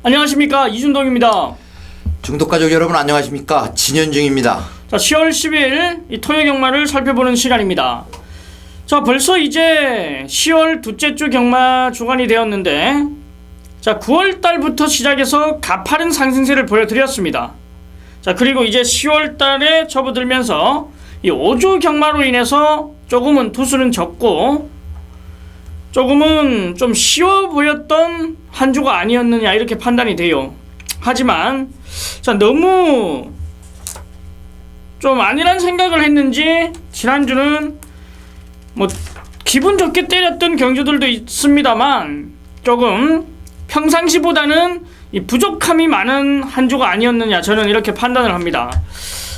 안녕하십니까, 이준동입니다. 중독가족 여러분 안녕하십니까, 진현중입니다. 자, 10월 10일 이 토요 경마를 살펴보는 시간입니다. 자, 벌써 이제 10월 둘째 주 경마 주간이 되었는데, 자, 9월 달부터 시작해서 가파른 상승세를 보여드렸습니다. 자, 그리고 이제 10월 달에 접어들면서 이 5주 경마로 인해서 조금은 투수는 적고 조금은 좀 쉬워 보였던 한 주가 아니었느냐, 이렇게 판단이 돼요. 하지만 자, 너무 좀 아니란 생각을 했는지 지난주는 뭐 기분 좋게 때렸던 경주들도 있습니다만 조금 평상시보다는 이 부족함이 많은 한 주가 아니었느냐, 저는 이렇게 판단을 합니다.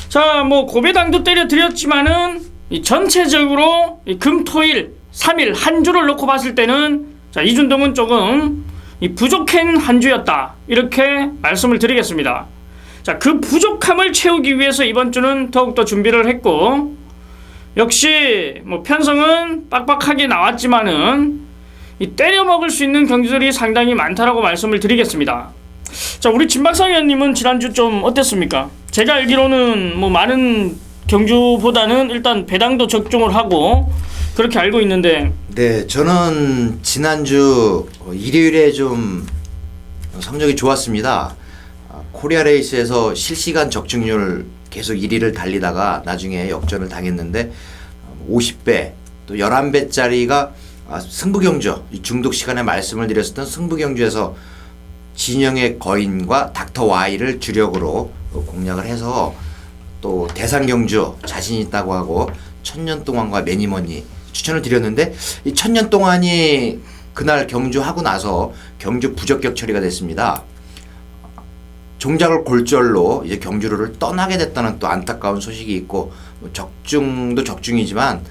자, 뭐 고배당도 때려드렸지만은 이 전체적으로 이 금토일 3일 한 주를 놓고 봤을 때는 자, 이준동은 조금 이 부족한 한 주였다, 이렇게 말씀을 드리겠습니다. 자, 그 부족함을 채우기 위해서 이번 주는 더욱더 준비를 했고, 역시 뭐 편성은 빡빡하게 나왔지만은 이 때려 먹을 수 있는 경주들이 상당히 많다라고 말씀을 드리겠습니다. 자, 우리 진박사 위원님은 지난주 좀 어땠습니까? 제가 알기로는 뭐 많은 경주보다는 일단 배당도 적중을 하고 그렇게 알고 있는데. 네, 저는 지난주 일요일에 좀 성적이 좋았습니다. 코리아 레이스에서 실시간 적중률 계속 1위를 달리다가 나중에 역전을 당했는데 50배 또 11배짜리가 승부경주, 중독 시간에 말씀을 드렸었던 승부경주에서 진영의 거인과 닥터 Y를 주력으로 공략을 해서 또 대상경주 자신 있다고 하고 천년동안과 매니머니 추천을 드렸는데, 이 천년동안이 그날 경주하고 나서 경주 부적격 처리가 됐습니다. 종작을 골절로 이제 경주를 떠나게 됐다는 또 안타까운 소식이 있고, 적중도 적중이지만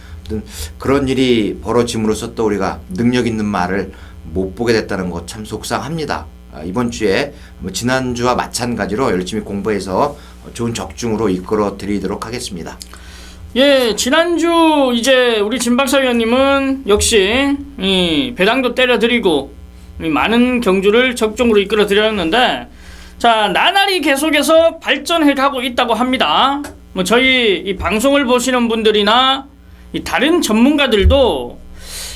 그런 일이 벌어짐으로써 또 우리가 능력 있는 말을 못 보게 됐다는 것 참 속상합니다. 이번 주에 지난주와 마찬가지로 열심히 공부해서 좋은 적중으로 이끌어 드리도록 하겠습니다. 예, 지난주 이제 우리 진박사 위원님은 역시 이 배당도 때려드리고 이 많은 경주를 적중으로 이끌어 드렸는데, 자, 나날이 계속해서 발전해 가고 있다고 합니다. 뭐 저희 이 방송을 보시는 분들이나 이 다른 전문가들도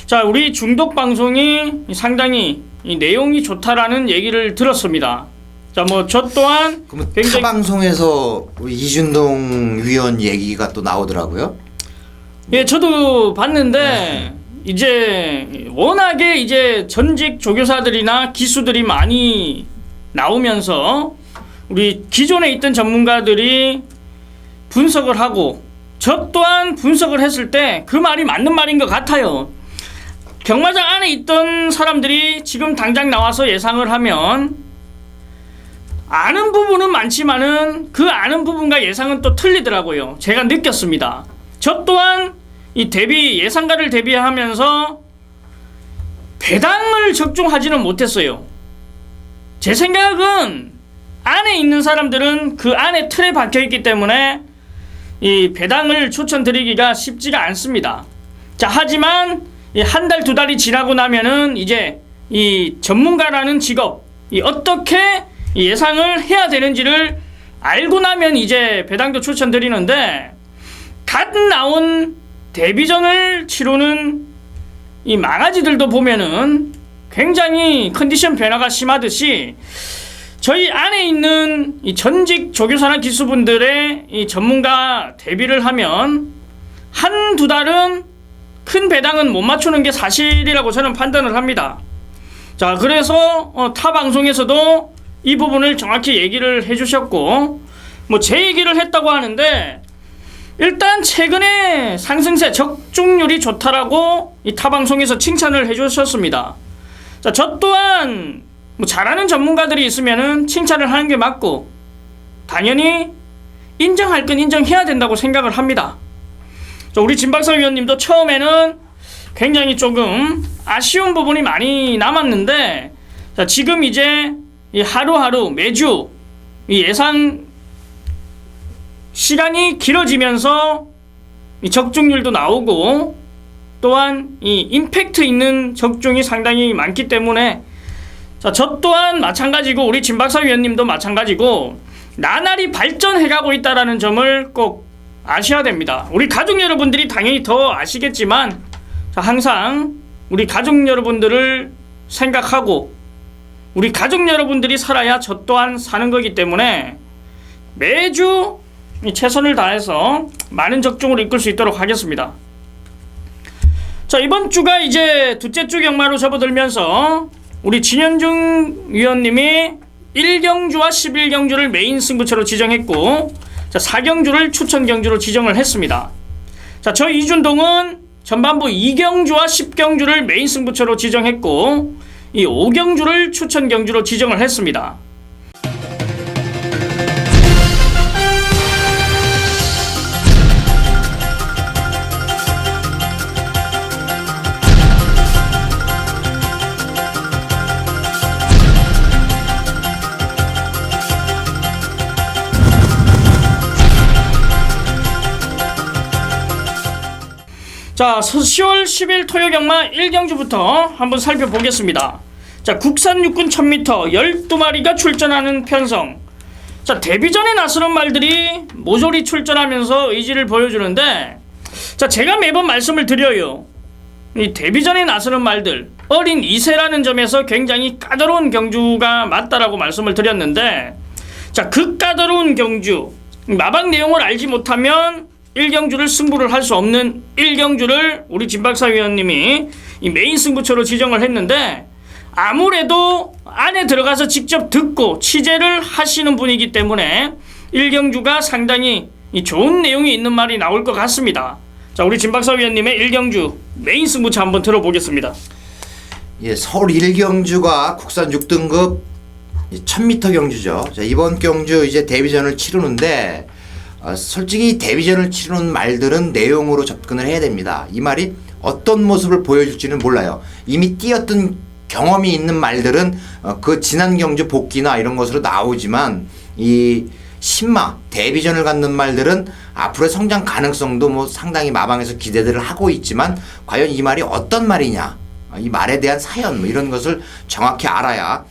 자, 우리 중독 방송이 상당히 이 내용이 좋다라는 얘기를 들었습니다. 자, 뭐 저 또한 굉장히 타 방송에서 이준동 위원 얘기가 또 나오더라고요. 예, 저도 봤는데 이제 워낙에 이제 전직 조교사들이나 기수들이 많이 나오면서 우리 기존에 있던 전문가들이 분석을 하고 저 또한 분석을 했을 때 그 말이 맞는 말인 것 같아요. 경마장 안에 있던 사람들이 지금 당장 나와서 예상을 하면 아는 부분은 많지만은 그 아는 부분과 예상은 또 틀리더라고요. 제가 느꼈습니다. 저 또한 이 예상가를 대비하면서 배당을 적중하지는 못했어요. 제 생각은 안에 있는 사람들은 그 안에 틀에 박혀있기 때문에 이 배당을 추천드리기가 쉽지가 않습니다. 자, 하지만 한 달, 두 달이 지나고 나면은 이제 이 전문가라는 직업, 이 어떻게 예상을 해야 되는지를 알고 나면 이제 배당도 추천드리는데, 갓 나온 데뷔전을 치르는 이 망아지들도 보면은 굉장히 컨디션 변화가 심하듯이 저희 안에 있는 이 전직 조교사나 기수분들의 이 전문가 대비를 하면 한두 달은 큰 배당은 못 맞추는 게 사실이라고 저는 판단을 합니다. 자, 그래서 타 방송에서도 이 부분을 정확히 얘기를 해주셨고, 뭐 제 얘기를 했다고 하는데, 일단 최근에 상승세 적중률이 좋다라고 이 타 방송에서 칭찬을 해주셨습니다. 자, 저 또한 뭐 잘하는 전문가들이 있으면은 칭찬을 하는 게 맞고 당연히 인정할 건 인정해야 된다고 생각을 합니다. 자, 우리 진박사 위원님도 처음에는 굉장히 조금 아쉬운 부분이 많이 남았는데, 자, 지금 이제 이 하루하루 매주 이 예상 시간이 길어지면서 이 적중률도 나오고 또한 이 임팩트 있는 적중이 상당히 많기 때문에 자, 저 또한 마찬가지고 우리 진박사 위원님도 마찬가지고 나날이 발전해가고 있다는 점을 꼭 아셔야 됩니다. 우리 가족 여러분들이 당연히 더 아시겠지만 자, 항상 우리 가족 여러분들을 생각하고 우리 가족 여러분들이 살아야 저 또한 사는 거기 때문에 매주 최선을 다해서 많은 적중을 이끌 수 있도록 하겠습니다. 자, 이번 주가 이제 둘째 주 경마로 접어들면서 우리 진현중 위원님이 1경주와 11경주를 메인 승부처로 지정했고 자, 4경주를 추천 경주로 지정을 했습니다. 자, 저 이준동은 전반부 2경주와 10경주를 메인 승부처로 지정했고 이 5경주를 추천 경주로 지정을 했습니다. 자, 10월 10일 토요경마 1경주부터 한번 살펴보겠습니다. 자, 국산 육군 1000m 12마리가 출전하는 편성. 자, 데뷔전에 나서는 말들이 모조리 출전하면서 의지를 보여주는데 자, 제가 매번 말씀을 드려요. 이 데뷔전에 나서는 말들 어린 2세라는 점에서 굉장히 까다로운 경주가 맞다라고 말씀을 드렸는데 자, 그 까다로운 경주 마방 내용을 알지 못하면 1경주를 승부를 할 수 없는 1경주를 우리 진박사 위원님이 이 메인 승부처로 지정을 했는데 아무래도 안에 들어가서 직접 듣고 취재를 하시는 분이기 때문에 1경주가 상당히 좋은 내용이 있는 말이 나올 것 같습니다. 자, 우리 진박사 위원님의 1경주 메인 승부처 한번 들어보겠습니다. 예, 서울 1경주가 국산 6등급 1000m 경주죠. 자, 이번 경주 이제 데뷔전을 치르는데 솔직히 데뷔전을 치르는 말들은 내용으로 접근을 해야 됩니다. 이 말이 어떤 모습을 보여줄지는 몰라요. 이미 뛰었던 경험이 있는 말들은 그 지난 경주 복귀나 이런 것으로 나오지만 이 신마 데뷔전을 갖는 말들은 앞으로의 성장 가능성도 뭐 상당히 마방에서 기대들을 하고 있지만 과연 이 말이 어떤 말이냐, 이 말에 대한 사연 뭐 이런 것을 정확히 알아야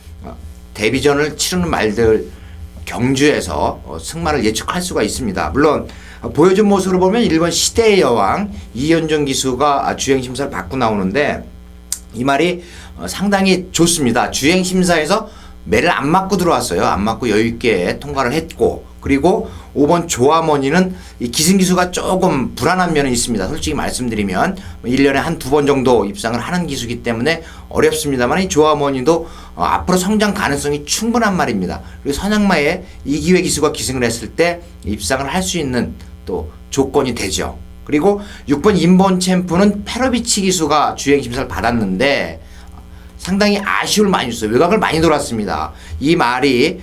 데뷔전을 치르는 말들 경주에서 승마를 예측할 수가 있습니다. 물론 보여준 모습으로 보면 1번 시대의 여왕 이현정 기수가 주행심사를 받고 나오는데 이 말이 상당히 좋습니다. 주행심사에서 매를 안 맞고 들어왔어요. 안 맞고 여유있게 통과를 했고 그리고 5번 조아머니는 이 기승기수가 조금 불안한 면은 있습니다. 솔직히 말씀드리면 1년에 한 2번 정도 입상을 하는 기수기 때문에 어렵습니다만 이 조아머니도 앞으로 성장 가능성이 충분한 말입니다. 그리고 선양마에 이기회 기수가 기승을 했을 때 입상을 할 수 있는 또 조건이 되죠. 그리고 6번 인본 챔프는 페로비치 기수가 주행심사를 받았는데 상당히 아쉬울 많이 줬어요. 외곽을 많이 돌았습니다. 이 말이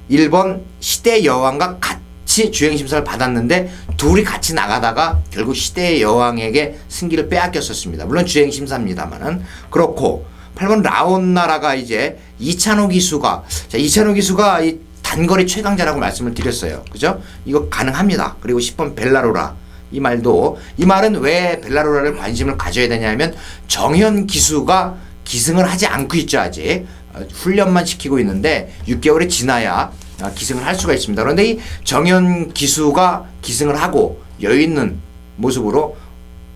1번 시대의 여왕과 같이 주행심사를 받았는데 둘이 같이 나가다가 결국 시대의 여왕에게 승기를 빼앗겼었습니다. 물론 주행심사입니다만은 그렇고 8번 라온나라가 이제 이찬호 기수가 이찬호 기수가 이 단거리 최강자라고 말씀을 드렸어요. 그죠? 이거 가능합니다. 그리고 10번 벨라로라 이 말은 왜 벨라로라를 관심을 가져야 되냐면 정현 기수가 기승을 하지 않고 있죠. 아직 훈련만 시키고 있는데 6개월이 지나야 기승을 할 수가 있습니다. 그런데 이 정현 기수가 기승을 하고 여유 있는 모습으로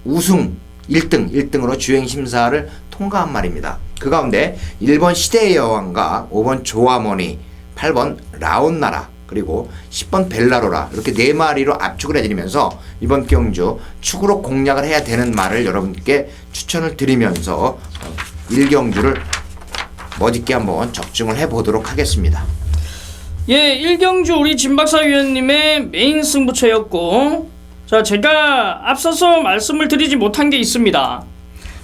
우승 1등으로 주행심사를 통과한 말입니다. 그 가운데 1번 시대의 여왕과 5번 조아머니 8번 라온나라 그리고 10번 벨라로라 이렇게 4마리로 압축을 해드리면서 이번 경주 축으로 공략을 해야 되는 말을 여러분께 추천을 드리면서 1경주를 멋있게 한번 적중을 해보도록 하겠습니다. 예, 1경주 우리 진박사 위원님의 메인 승부처였고 자, 제가 앞서서 말씀을 드리지 못한 게 있습니다.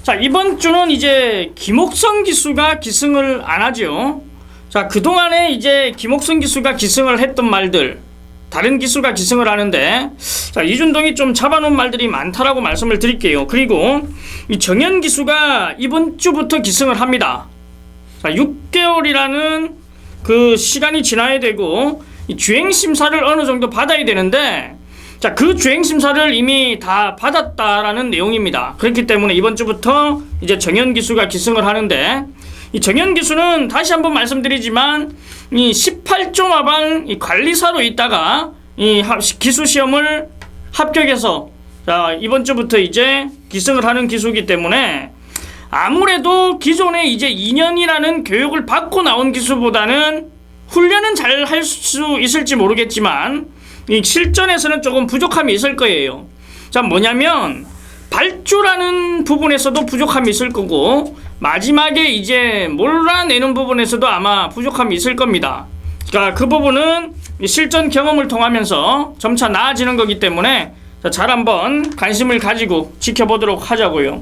자, 이번 주는 이제 김옥성 기수가 기승을 안 하죠. 자, 그동안에 이제 김옥성 기수가 기승을 했던 말들 다른 기수가 기승을 하는데 자, 이준동이 좀 잡아놓은 말들이 많다라고 말씀을 드릴게요. 그리고 이 정현 기수가 이번 주부터 기승을 합니다. 자, 6개월이라는 그 시간이 지나야 되고 이 주행심사를 어느 정도 받아야 되는데 자, 그 주행심사를 이미 다 받았다라는 내용입니다. 그렇기 때문에 이번 주부터 이제 정현 기수가 기승을 하는데 이 정현 기수는 다시 한번 말씀드리지만 이 18조 마방 이 관리사로 있다가 이 기수 시험을 합격해서 자, 이번 주부터 이제 기승을 하는 기수이기 때문에 아무래도 기존에 이제 2년이라는 교육을 받고 나온 기수보다는 훈련은 잘 할 수 있을지 모르겠지만 이 실전에서는 조금 부족함이 있을 거예요. 자, 뭐냐면 발주라는 부분에서도 부족함이 있을 거고 마지막에 이제 몰아내는 부분에서도 아마 부족함이 있을 겁니다. 그러니까 그 부분은 실전 경험을 통하면서 점차 나아지는 거기 때문에 잘 한번 관심을 가지고 지켜보도록 하자고요.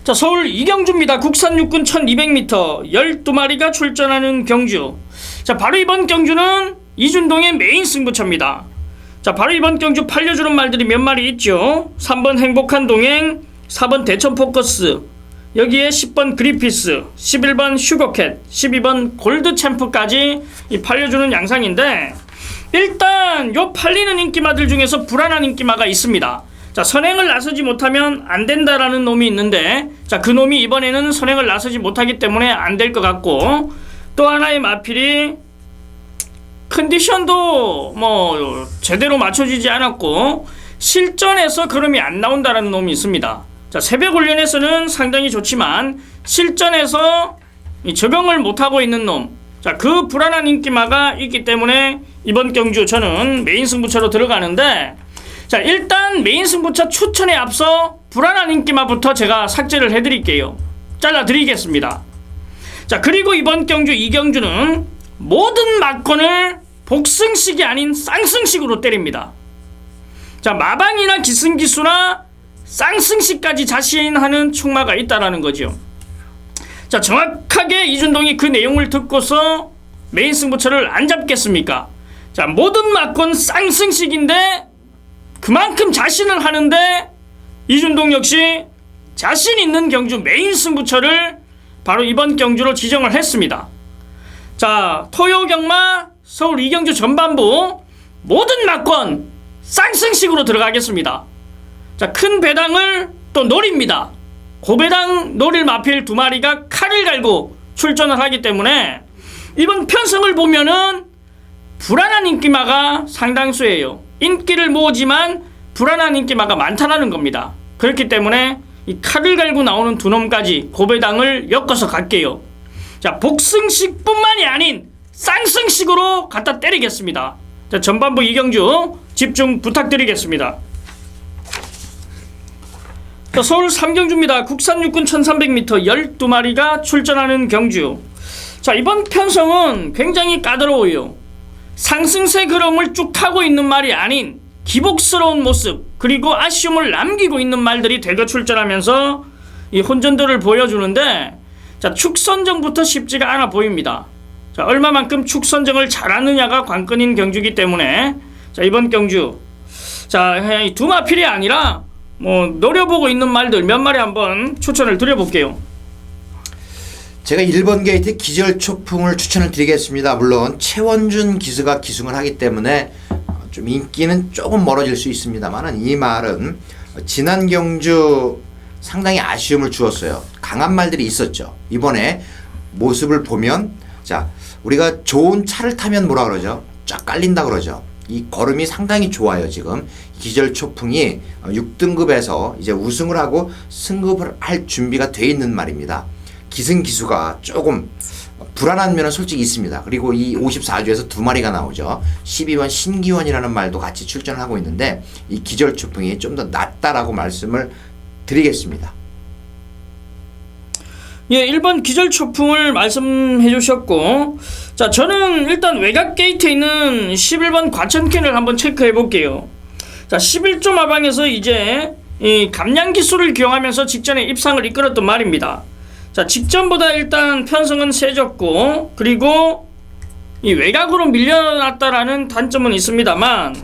자, 서울 이경주입니다. 국산 육군 1200m 12마리가 출전하는 경주. 자, 바로 이번 경주는 이준동의 메인 승부처입니다. 자, 바로 이번 경주 팔려주는 말들이 몇 마리 있죠. 3번 행복한 동행, 4번 대천 포커스, 여기에 10번 그리피스, 11번 슈거캣, 12번 골드 챔프까지 이 팔려주는 양상인데 일단 요 팔리는 인기마들 중에서 불안한 인기마가 있습니다. 자, 선행을 나서지 못하면 안 된다라는 놈이 있는데 자, 그 놈이 이번에는 선행을 나서지 못하기 때문에 안 될 것 같고 또 하나의 마필이 컨디션도 뭐 제대로 맞춰지지 않았고 실전에서 그름이 안 나온다라는 놈이 있습니다. 자, 새벽 훈련에서는 상당히 좋지만 실전에서 이 적응을 못하고 있는 놈, 자, 그 불안한 인기마가 있기 때문에 이번 경주 저는 메인 승부처로 들어가는데 자, 일단 메인 승부처 추천에 앞서 불안한 인기마부터 제가 삭제를 해드릴게요. 잘라드리겠습니다. 자, 그리고 이번 경주 이경주는 모든 막건을 복승식이 아닌 쌍승식으로 때립니다. 자, 마방이나 기승기수나 쌍승식까지 자신하는 충마가 있다라는 거죠. 자, 정확하게 이준동이 그 내용을 듣고서 메인 승부처를 안 잡겠습니까? 자, 모든 막건 쌍승식인데 그만큼 자신을 하는데 이준동 역시 자신 있는 경주 메인 승부처를 바로 이번 경주로 지정을 했습니다. 자, 토요경마 서울 이경주 전반부 모든 막건 쌍승식으로 들어가겠습니다. 자, 큰 배당을 또 노립니다. 고배당 노릴 마필 2마리가 칼을 갈고 출전을 하기 때문에 이번 편성을 보면은 불안한 인기마가 상당수예요. 인기를 모으지만 불안한 인기마가 많다라는 겁니다. 그렇기 때문에 이 칼을 갈고 나오는 2놈까지 고배당을 엮어서 갈게요. 자, 복승식 뿐만이 아닌 쌍승식으로 갖다 때리겠습니다. 자, 전반부 이경주 집중 부탁드리겠습니다. 자, 서울 삼경주입니다. 국산 육군 1300m 12마리가 출전하는 경주. 자, 이번 편성은 굉장히 까다로워요. 상승세 흐름을 쭉 타고 있는 말이 아닌 기복스러운 모습 그리고 아쉬움을 남기고 있는 말들이 대거 출전하면서 이 혼전도를 보여주는데 자, 축선정부터 쉽지가 않아 보입니다. 자, 얼마만큼 축선정을 잘하느냐가 관건인 경주이기 때문에 자, 이번 경주 자, 이 2마필이 아니라 뭐 노려보고 있는 말들 몇 마리 한번 추천을 드려볼게요. 제가 1번 게이트 기절초풍을 추천을 드리겠습니다. 물론 최원준 기수가 기승을 하기 때문에 좀 인기는 조금 멀어질 수 있습니다만 이 말은 지난 경주 상당히 아쉬움을 주었어요. 강한 말들이 있었죠. 이번에 모습을 보면 자, 우리가 좋은 차를 타면 뭐라 그러죠? 쫙 깔린다 그러죠. 이 걸음이 상당히 좋아요. 지금 기절초풍이 6등급에서 이제 우승을 하고 승급을 할 준비가 돼 있는 말입니다. 기승기수가 조금 불안한 면은 솔직히 있습니다. 그리고 이 54주에서 2마리가 나오죠. 12번 신기원이라는 말도 같이 출전을 하고 있는데 이 기절초풍이 좀 더 낫다라고 말씀을 드리겠습니다. 예, 1번 기절초풍을 말씀해 주셨고 자, 저는 일단 외곽 게이트에 있는 11번 과천캔을 한번 체크해 볼게요. 자, 11조 마방에서 이제 이 감량기수를 기용하면서 직전에 입상을 이끌었던 말입니다. 자, 직전보다 일단 편성은 세졌고 그리고 이 외곽으로 밀려났다라는 단점은 있습니다만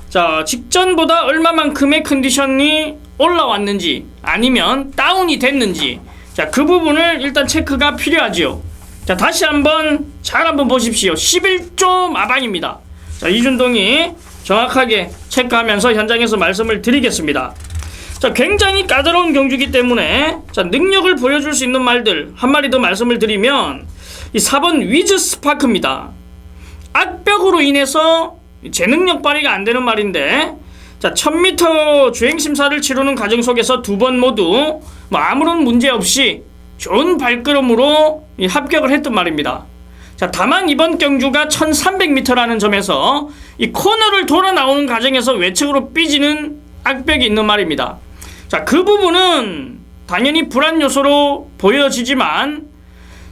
자, 직전보다 얼마만큼의 컨디션이 올라왔는지 아니면 다운이 됐는지 자, 그 부분을 일단 체크가 필요하지요. 자, 다시 한번 잘 한번 보십시오. 11조 마방입니다. 자, 이준동이 정확하게 체크하면서 현장에서 말씀을 드리겠습니다. 자, 굉장히 까다로운 경주이기 때문에 자, 능력을 보여줄 수 있는 말들 한 마리 더 말씀을 드리면 이 4번 위즈 스파크입니다. 악벽으로 인해서 제 능력 발휘가 안 되는 말인데 자, 1000m 주행 심사를 치르는 과정 속에서 두 번 모두 뭐 아무런 문제 없이 좋은 발걸음으로 합격을 했던 말입니다. 자, 다만 이번 경주가 1300m라는 점에서 이 코너를 돌아 나오는 과정에서 외측으로 삐지는 악벽이 있는 말입니다. 자, 그 부분은 당연히 불안 요소로 보여지지만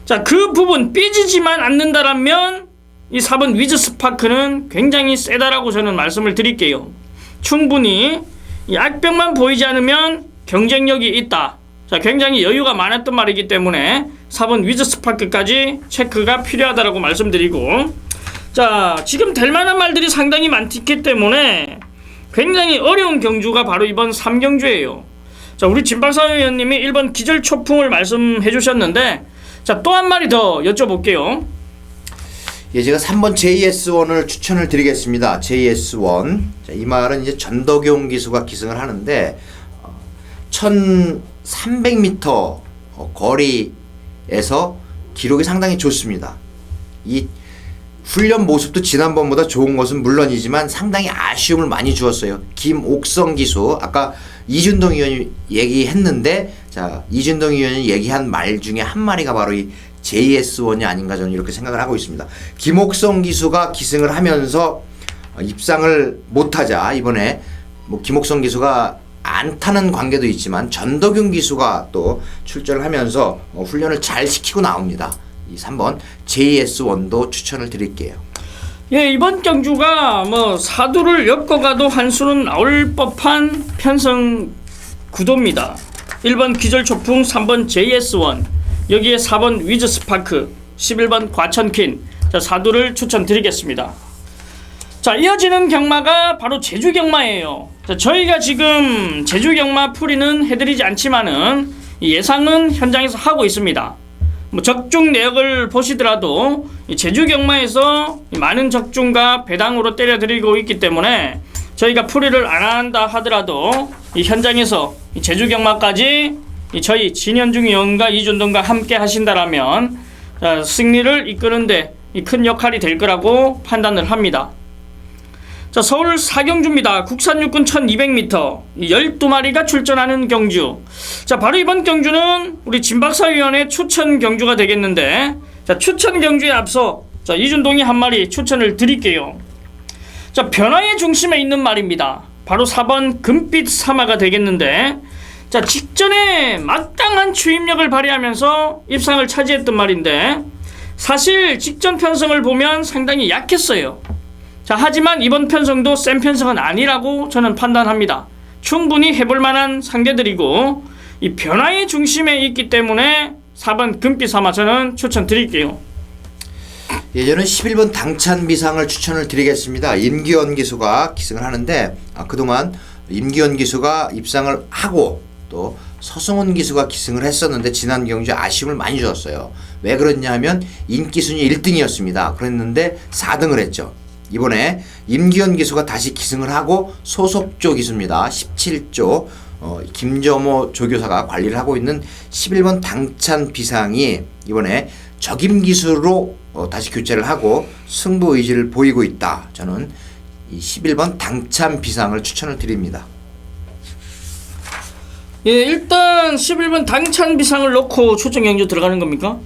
자, 그 부분 삐지지만 않는다라면 이 4번 위즈 스파크는 굉장히 세다라고 저는 말씀을 드릴게요. 충분히 이 악벽만 보이지 않으면 경쟁력이 있다. 자, 굉장히 여유가 많았던 말이기 때문에 4번 위즈 스파크까지 체크가 필요하다라고 말씀드리고, 자, 지금 될 만한 말들이 상당히 많기 때문에 굉장히 어려운 경주가 바로 이번 3경주예요. 자, 우리 진박사 의원님이 1번 기절초풍을 말씀해 주셨는데, 자, 또 한 마리 더 여쭤볼게요. 예, 제가 3번 JS1을 추천을 드리겠습니다. JS1. 자, 이 말은 이제 전덕용 기수가 기승을 하는데 1300m 거리에서 기록이 상당히 좋습니다. 이 훈련 모습도 지난번보다 좋은 것은 물론이지만 상당히 아쉬움을 많이 주었어요. 김옥성 기수, 아까 이준동 의원이 얘기했는데, 자, 이준동 의원이 얘기한 말 중에 한 마리가 바로 이 JS1이 아닌가 저는 이렇게 생각을 하고 있습니다. 김옥성 기수가 기승을 하면서 입상을 못하자 이번에 뭐 김옥성 기수가 안 타는 관계도 있지만 전덕윤 기수가 또 출전을 하면서 훈련을 잘 시키고 나옵니다. 이 3번 JS1도 추천을 드릴게요. 예, 이번 경주가 뭐 사두를 엮어가도 한 수는 나올 법한 편성 구도입니다. 1번 기절초풍, 3번 JS1, 여기에 4번 위즈 스파크, 11번 과천킨, 자, 사두를 추천드리겠습니다. 자, 이어지는 경마가 바로 제주 경마예요. 자, 저희가 지금 제주 경마 풀이는 해드리지 않지만은 예상은 현장에서 하고 있습니다. 뭐 적중 내역을 보시더라도 제주 경마에서 많은 적중과 배당으로 때려드리고 있기 때문에 저희가 풀이를 안 한다 하더라도 이 현장에서 이 제주 경마까지 저희 진현중 의원과 이준동과 함께 하신다라면 승리를 이끄는데 큰 역할이 될 거라고 판단을 합니다. 자, 서울 4경주입니다. 국산 육군 1200m 12마리가 출전하는 경주. 자, 바로 이번 경주는 우리 진박사위원의 추천 경주가 되겠는데, 자, 추천 경주에 앞서 자, 이준동이 한 마리 추천을 드릴게요. 자, 변화의 중심에 있는 말입니다. 바로 4번 금빛 사마가 되겠는데, 자, 직전에 막강한 추임력을 발휘하면서 입상을 차지했던 말인데 사실 직전 편성을 보면 상당히 약했어요. 자, 하지만 이번 편성도 센 편성은 아니라고 저는 판단합니다. 충분히 해볼 만한 상대들이고 이 변화의 중심에 있기 때문에 4번 금빛사마 저는 추천드릴게요. 예전에 11번 당찬비상을 추천을 드리겠습니다. 임기원 기수가 기승을 하는데 그동안 임기원 기수가 입상을 하고 또 서승훈 기수가 기승을 했었는데 지난 경주에 아쉬움을 많이 주었어요. 왜 그랬냐 하면 인기 순위 1등이었습니다. 그랬는데 4등을 했죠. 이번에 임기현 기수가 다시 기승을 하고 소속조 기수입니다. 17조 김점호 조교사가 관리를 하고 있는 11번 당찬 비상이 이번에 적임 기수로 다시 교체를 하고 승부 의지를 보이고 있다. 저는 이 11번 당찬 비상을 추천을 드립니다. 예, 일단 11번 당찬 비상을 놓고 추천 경주 들어가는 겁니까?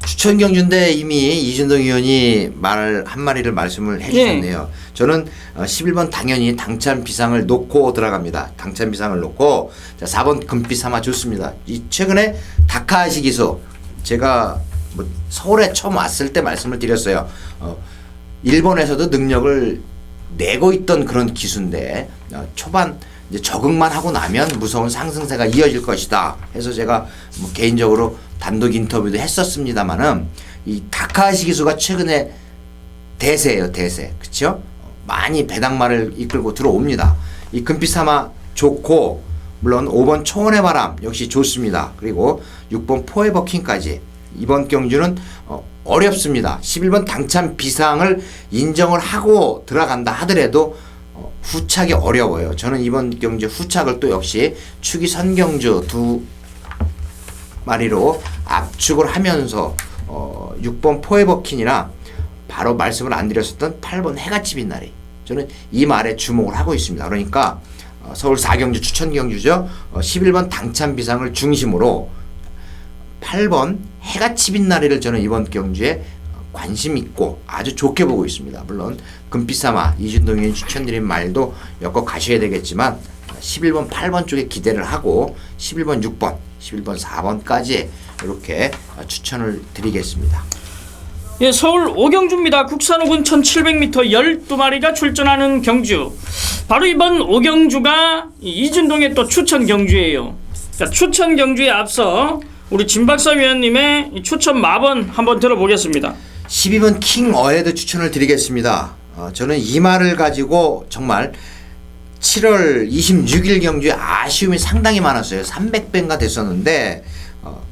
추천 경주인데 이미 이준동 의원이 한 마리를 말씀을 해주셨네요. 저는 11번 당연히 당찬 비상을 놓고 들어갑니다. 당찬 비상을 놓고 자, 4번 금빛 삼아 좋습니다. 최근에 다카시 기수 제가 뭐 서울에 처음 왔을 때 말씀을 드렸어요. 일본에서도 능력을 내고 있던 그런 기수인데 초반 이제 적응만 하고 나면 무서운 상승세가 이어질 것이다 해서 제가 뭐 개인적으로 단독 인터뷰도 했었습니다만은 이 다카시 기수가 최근에 대세예요. 대세. 그쵸? 많이 배당말을 이끌고 들어옵니다. 이 금빛사마 좋고 물론 5번 초원의 바람 역시 좋습니다. 그리고 6번 포에버킹까지 이번 경주는 어렵습니다. 11번 당찬 비상을 인정을 하고 들어간다 하더라도 후착이 어려워요. 저는 이번 경주 후착을 또 역시 축이 선경주 두 마리로 압축을 하면서 6번 포에버킨이나 바로 말씀을 안 드렸었던 8번 해같이 빛나리, 저는 이 말에 주목을 하고 있습니다. 그러니까 서울 4경주 추천 경주죠. 11번 당찬 비상을 중심으로 8번 해같이 빛나리를 저는 이번 경주에 관심 있고 아주 좋게 보고 있습니다. 물론 금빛사마 이준동이 추천드린 말도 엮어 가셔야 되겠지만 11번 8번 쪽에 기대를 하고 11번 6번 11번 4번까지 이렇게 추천을 드리겠습니다. 예, 서울 5경주입니다. 국산 호군 1700m 12마리가 출전하는 경주. 바로 이번 5경주가 이준동의 또 추천 경주예요. 자, 추천 경주에 앞서 우리 진박사 위원님의 추천 마번 한번 들어보겠습니다. 12번 킹 어헤드 추천을 드리겠습니다. 저는 이 말을 가지고 정말 7월 26일 경주에 아쉬움이 상당히 많았어요. 300배인가 됐었는데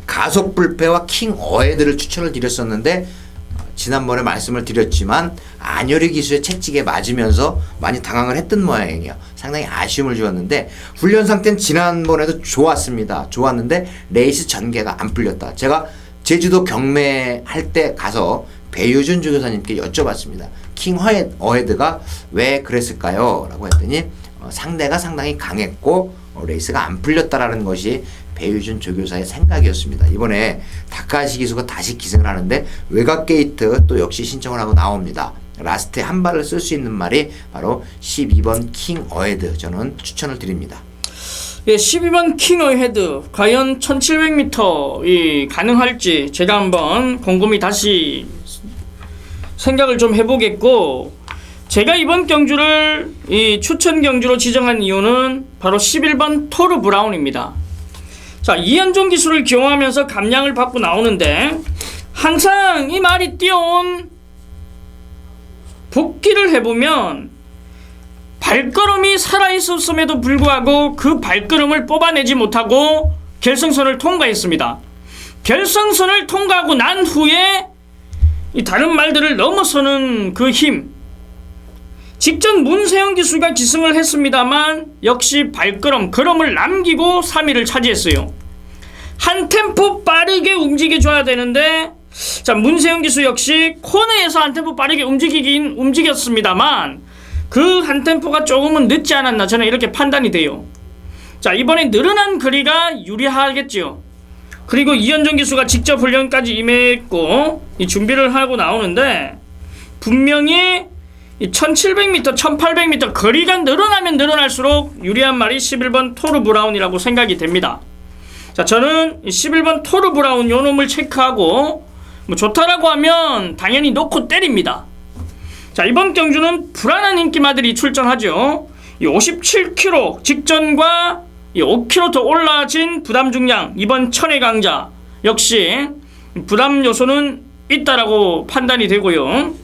가속 불패와 킹 어헤드를 추천을 드렸었는데 지난번에 말씀을 드렸지만 안효리 기수의 채찍에 맞으면서 많이 당황을 했던 모양이에요. 상당히 아쉬움을 주었는데 훈련 상태는 지난번에도 좋았습니다. 좋았는데 레이스 전개가 안 풀렸다. 제가 제주도 경매할 때 가서 배유준 조교사님께 여쭤봤습니다. 킹 어헤드가 왜 그랬을까요? 라고 했더니 상대가 상당히 강했고 레이스가 안 풀렸다라는 것이 배유준 조교사의 생각이었습니다. 이번에 다카시 기수가 다시 기승을 하는데 외곽 게이트 또 역시 신청을 하고 나옵니다. 라스트에 한 발을 쓸 수 있는 말이 바로 12번 킹 어헤드, 저는 추천을 드립니다. 예, 12번 킹 어헤드 과연 1700m 가능할지 제가 한번 곰곰이 다시 생각을 좀 해보겠고, 제가 이번 경주를 이 추천 경주로 지정한 이유는 바로 11번 토르 브라운입니다. 자, 이현종 기수를 기용하면서 감량을 받고 나오는데 항상 이 말이 뛰어온 복귀를 해보면 발걸음이 살아있었음에도 불구하고 그 발걸음을 뽑아내지 못하고 결승선을 통과했습니다. 결승선을 통과하고 난 후에 이 다른 말들을 넘어서는 그 힘, 직전 문세영 기수가 기승을 했습니다만 역시 걸음을 남기고 3위를 차지했어요. 한 템포 빠르게 움직여줘야 되는데, 자, 문세영 기수 역시 코너에서 한 템포 빠르게 움직이긴 움직였습니다만 그 한 템포가 조금은 늦지 않았나, 저는 이렇게 판단이 돼요. 자, 이번에 늘어난 거리가 유리하겠죠. 그리고 이현정 기수가 직접 훈련까지 임했고 이 준비를 하고 나오는데 분명히 이 1700m, 1800m 거리가 늘어나면 늘어날수록 유리한 말이 11번 토르 브라운이라고 생각이 됩니다. 자, 저는 11번 토르 브라운 요 놈을 체크하고 뭐 좋다라고 하면 당연히 놓고 때립니다. 자, 이번 경주는 불안한 인기마들이 출전하죠. 이 57km 직전과 이 5km 더 올라진 부담 중량 이번 천의 강자 역시 부담 요소는 있다라고 판단이 되고요.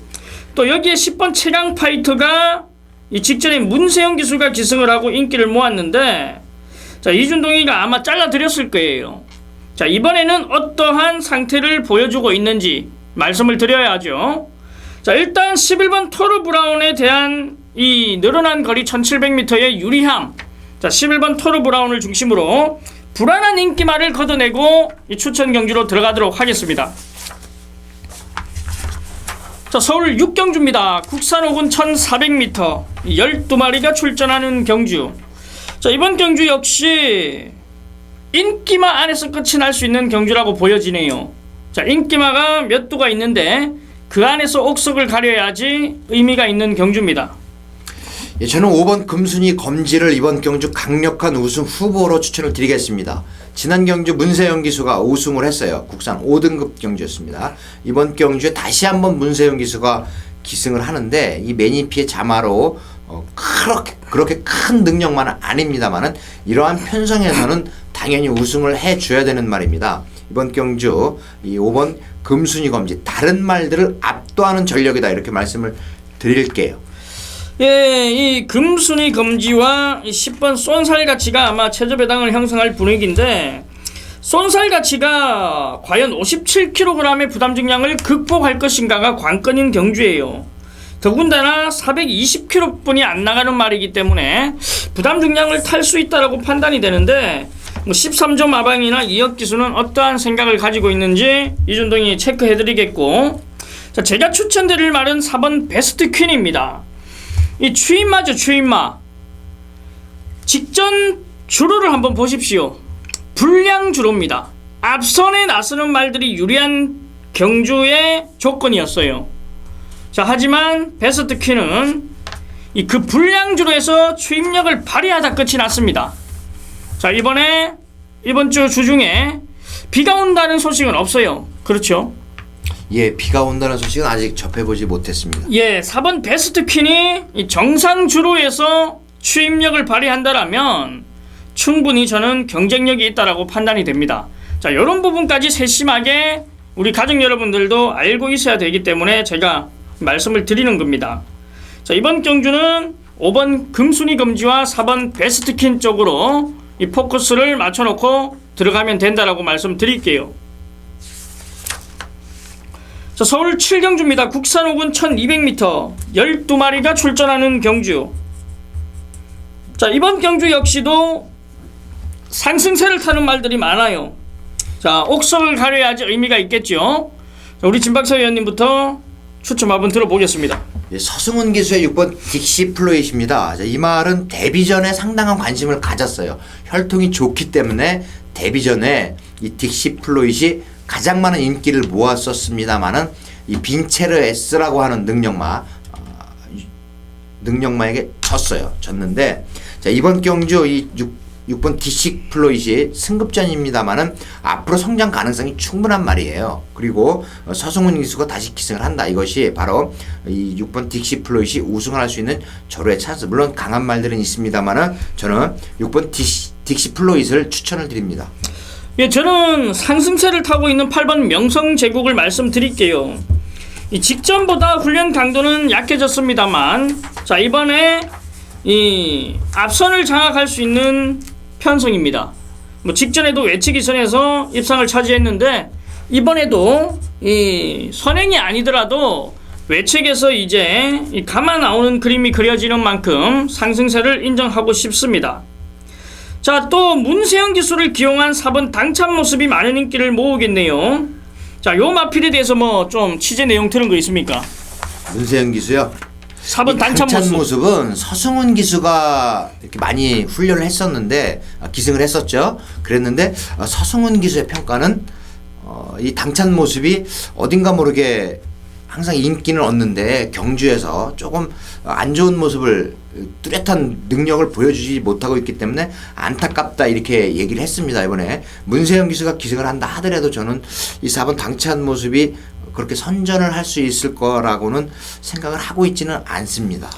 또 여기에 10번 최강 파이터가 이 직전에 문세영 기수가 기승을 하고 인기를 모았는데, 자, 이준동이가 아마 잘라드렸을 거예요. 자, 이번에는 어떠한 상태를 보여주고 있는지 말씀을 드려야죠. 자, 일단 11번 토르 브라운에 대한 이 늘어난 거리 1700m의 유리함, 자, 11번 토르 브라운을 중심으로 불안한 인기말을 걷어내고 이 추천 경주로 들어가도록 하겠습니다. 자, 서울 6경주입니다. 국산 호군 1400m 12마리가 출전하는 경주. 자, 이번 경주 역시 인기마 안에서 끝이 날 수 있는 경주라고 보여지네요. 자, 인기마가 몇 두가 있는데 그 안에서 옥석을 가려야지 의미가 있는 경주입니다. 예, 저는 5번 금순이 검지를 이번 경주 강력한 우승 후보로 추천을 드리겠습니다. 지난 경주 문세영 기수가 우승을 했어요. 국산 5등급 경주였습니다. 이번 경주에 다시 한번 문세영 기수가 기승을 하는데 이 매니피의 자마로 그렇게 큰 능력만은 아닙니다만은 이러한 편성에서는 당연히 우승을 해줘야 되는 말입니다. 이번 경주 이 5번 금순이 검지 다른 말들을 압도하는 전력이다, 이렇게 말씀을 드릴게요. 예, 이 금순이 검지와 이 10번 쏜살 가치가 아마 최저 배당을 형성할 분위기인데, 쏜살 가치가 과연 57kg의 부담 중량을 극복할 것인가가 관건인 경주예요. 더군다나 420km뿐이 안 나가는 말이기 때문에 부담 중량을 탈 수 있다라고 판단이 되는데 13조 마방이나 2억 기수는 어떠한 생각을 가지고 있는지 이준동이 체크해드리겠고, 자, 제가 추천드릴 말은 4번 베스트 퀸입니다. 이 추임마죠, 추임마. 직전 주로를 한번 보십시오. 불량 주로입니다. 앞선에 나서는 말들이 유리한 경주의 조건이었어요. 자, 하지만 베스트 퀸은 그 불량 주로에서 추임력을 발휘하다 끝이 났습니다. 자, 이번 주 주중에 비가 온다는 소식은 없어요. 그렇죠? 예, 비가 온다는 소식은 아직 접해보지 못했습니다. 예, 4번 베스트 퀸이 이 정상 주로에서 추임력을 발휘한다라면 충분히 저는 경쟁력이 있다라고 판단이 됩니다. 자, 이런 부분까지 세심하게 우리 가족 여러분들도 알고 있어야 되기 때문에 제가 말씀을 드리는 겁니다. 자, 이번 경주는 5번 금순위 검지와 4번 베스트 퀸 쪽으로 이 포커스를 맞춰놓고 들어가면 된다라고 말씀드릴게요. 자, 서울 7경주입니다. 국산 5군 1200m 12마리가 출전하는 경주. 자, 이번 경주 역시도 상승세를 타는 말들이 많아요. 자, 옥석을 가려야지 의미가 있겠죠. 자, 우리 진박사 위원님부터 추첨 한번 들어보겠습니다. 예, 서승훈 기수의 6번 딕시 플로잇입니다. 자, 이 말은 데뷔전에 상당한 관심을 가졌어요. 혈통이 좋기 때문에 데뷔전에 이 딕시 플로잇이 가장 많은 인기를 모았었습니다만은 이 빈체르 S라고 하는 능력마에게 졌는데, 자, 이번 경주 이 6번 딕시 플로잇이 승급전입니다만은 앞으로 성장 가능성이 충분한 말이에요. 그리고 서승훈 기수가 다시 기승을 한다. 이것이 바로 이 6번 딕시 플로잇이 우승을 할 수 있는 절호의 찬스. 물론 강한 말들은 있습니다만은 저는 6번 딕시 플로잇을 추천을 드립니다. 예, 저는 상승세를 타고 있는 8번 명성제국을 말씀드릴게요. 이 직전보다 훈련 강도는 약해졌습니다만, 자, 이번에 이 앞선을 장악할 수 있는 편성입니다. 뭐 직전에도 외치기 선에서 입상을 차지했는데 이번에도 이 선행이 아니더라도 외측에서 이제 이 감아 나오는 그림이 그려지는 만큼 상승세를 인정하고 싶습니다. 자, 또 문세영 기수를 기용한 4번 당찬 모습이 많은 인기를 모으겠네요. 자, 요 마필에 대해서 뭐 좀 취재 내용 들은 거 있습니까? 문세영 기수요? 4번 당찬 모습은 서승훈 기수가 이렇게 많이 훈련을 했었는데 기승을 했었죠. 그랬는데 서승훈 기수의 평가는 이 당찬 모습이 어딘가 모르게 항상 인기는 얻는데 경주에서 조금 안 좋은 모습을, 뚜렷한 능력을 보여주지 못하고 있기 때문에 안타깝다, 이렇게 얘기를 했습니다. 이번에 문세영 기수가 기승을 한다 하더라도 저는 이 4번 당찬 모습이 그렇게 선전을 할 수 있을 거라고는 생각을 하고 있지는 않습니다.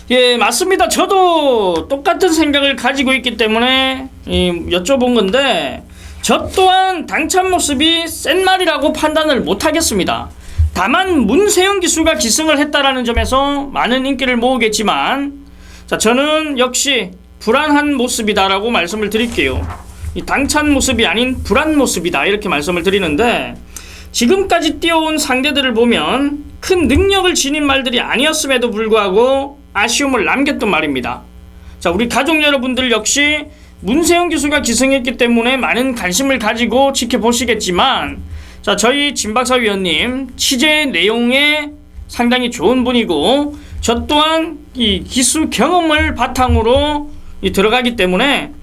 예, 맞습니다. 저도 똑같은 생각을 가지고 있기 때문에 여쭤본 건데, 저 또한 당찬 모습이 센 말이라고 판단을 못하겠습니다. 다만 문세영 기수가 기승을 했다라는 점에서 많은 인기를 모으겠지만, 자, 저는 역시 불안한 모습이다라고 말씀을 드릴게요. 이 당찬 모습이 아닌 불안 모습이다, 이렇게 말씀을 드리는데, 지금까지 뛰어온 상대들을 보면 큰 능력을 지닌 말들이 아니었음에도 불구하고 아쉬움을 남겼던 말입니다. 자, 우리 가족 여러분들 역시 문세영 기수가 기승했기 때문에 많은 관심을 가지고 지켜보시겠지만, 자, 저희 진박사 위원님 취재 내용에 상당히 좋은 분이고, 저 또한 이 기수 경험을 바탕으로 들어가기 때문에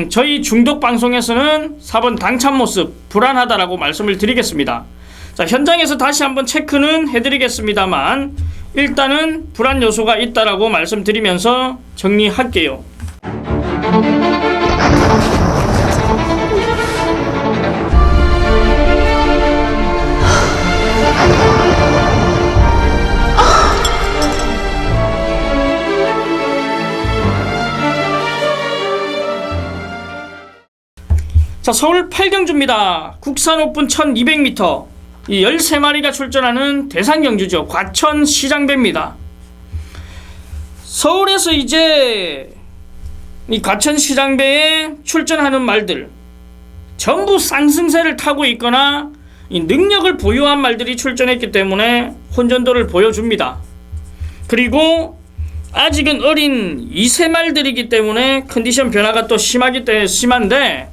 저희 중독 방송에서는 4번 당찬 모습 불안하다라고 말씀을 드리겠습니다. 자, 현장에서 다시 한번 체크는 해드리겠습니다만 일단은 불안 요소가 있다라고 말씀드리면서 정리할게요. 자, 서울 8경주입니다. 국산 오픈 1200m 이 13마리가 출전하는 대상경주죠. 과천 시장배입니다. 서울에서 이제 이 과천 시장배에 출전하는 말들 전부 상승세를 타고 있거나 이 능력을 보유한 말들이 출전했기 때문에 혼전도를 보여줍니다. 그리고 아직은 어린 2세 말들이기 때문에 컨디션 변화가 또 심한데,